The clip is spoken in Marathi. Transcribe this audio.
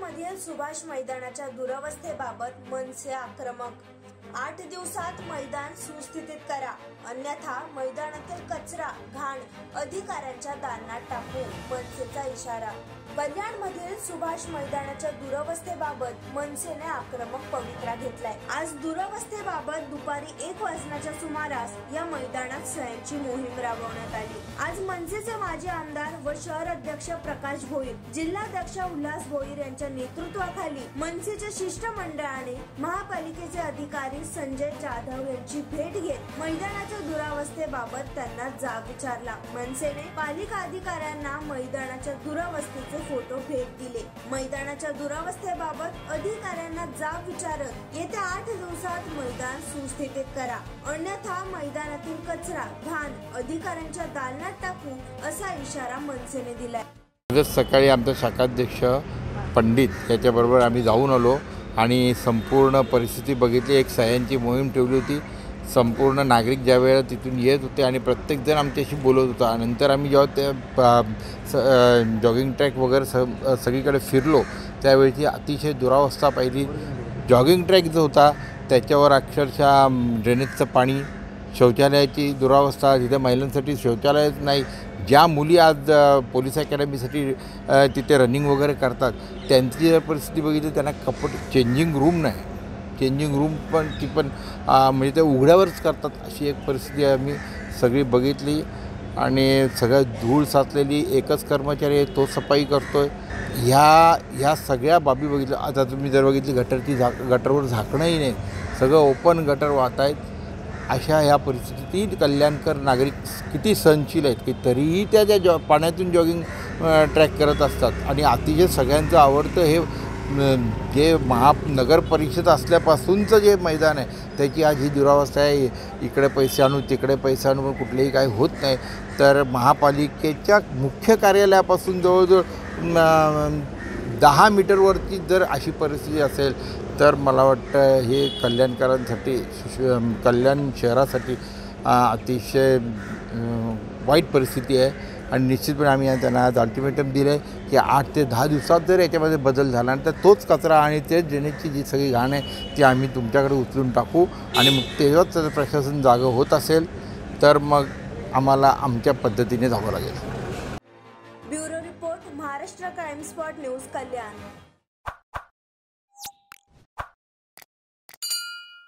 कल्याणमधील सुभाष मैदानाच्या दुरवस्थेबाबत मनसे आक्रमक। 8 दिवसात मैदान सुस्थितीत करा, अन्यथा मैदानातील कचरा घाण अधिकाऱ्यांच्या दालनात टाकू, मनसेचा इशारा। कल्याणमधील सुभाष मैदानाच्या दुरवस्थेबाबत मनसेने आक्रमक पवित्रा घेतलाय। आज दुरवस्थेबाबत दुपारी 1 वाजण्याच्या सुमारास या मैदानात सह्यांची मोहीम राबवण्यात आली। आज मनसेचे माजी आमदार व शहर अध्यक्ष प्रकाश भोईर, जिल्हाध्यक्ष उल्हास भोईर यांच्या नेतृत्वाखाली मनसेच्या शिष्टमंडळाने महापालिकेचे अधिकारी संजय जाधव यांची भेट घेत मैदानाच्या दुरावस्थेबाबत त्यांना जाब विचारला। मनसेने पालिका अधिकाऱ्यांना मैदानाच्या दुरावस्थेचे फोटो भेट दिले। मैदानाच्या दुरावस्थेबाबत अधिकाऱ्यांना जाब विचारत येत्या 8 दिवसात मैदान सुस्थितीत करा, अन्यथा मैदानातील कचरा घाण अधिकाऱ्यांच्या दालनात टाकू, असा इशारा मनसेने दिलाय। आज सकाळी आमचा शाखाध्यक्ष पंडित याच्याबरोबर आम्ही जाऊन आलो आणि संपूर्ण परिस्थिती बघितली। एक सह्यांची मोहीम ठेवली होती। संपूर्ण नागरिक ज्या वेळेला तिथून येत होते आणि प्रत्येकजण आमच्याशी बोलत होता। नंतर आम्ही जेव्हा त्या जॉगिंग ट्रॅक वगैरे सगळीकडे फिरलो त्यावेळची अतिशय दुरावस्था पाहिली। जॉगिंग ट्रॅक जो होता त्याच्यावर अक्षरशः ड्रेनेजचं पाणी, शौचालयाची दुरावस्था, तिथे महिलांसाठी शौचालयच नाही। ज्या मुली आज पोलीस अकॅडमीसाठी तिथे रनिंग वगैरे करतात त्यांची जर परिस्थिती बघितली, त्यांना चेंजिंग रूम नाही, चेंजिंग रूम पण ती पण म्हणजे ते उघड्यावरच करतात, अशी एक परिस्थिती आम्ही सगळी बघितली। आणि सगळं धूळ साचलेली, एकच कर्मचारी आहे तो सफाई करतो आहे। ह्या सगळ्या बाबी बघितल्या। आता तुम्ही जर बघितली गटरवर झाकणंही नाही, सगळं ओपन गटर वाहत आहेत। अशा ह्या परिस्थितीत कल्याणकर नागरिक किती सहनशील आहेत की तरीही त्या पाण्यातून जॉगिंग ट्रॅक करत असतात। आणि अतिशय सगळ्यांचं आवडतं हे जे नगर परिषद असल्यापासूनचं जे मैदान आहे त्याची आज ही दुरावस्था आहे। इकडे पैसे आणू तिकडे पैसे आणू पण कुठलेही काही होत नाही। तर महापालिकेच्या मुख्य कार्यालयापासून जवळजवळ 10 मीटरवरती जर अशी परिस्थिती असेल तर मला वाटतं हे कल्याणकरांसाठी, कल्याण शहरासाठी अतिशय वाईट परिस्थिती आहे। आणि निश्चितपणे आम्ही त्यांना आज अल्टिमेटम दिलं आहे की 8 ते 10 दिवसात जर याच्यामध्ये बदल झाला तर तोच कचरा आणि तेच ड्रेनेजची जी सगळी घाण आहे ती आम्ही तुमच्याकडे उचलून टाकू। आणि मग तेव्हाच प्रशासन जागं होत असेल तर मग आम्हाला आमच्या पद्धतीने जावं लागेल। Bureau report, Maharashtra crime spot news, कल्याण।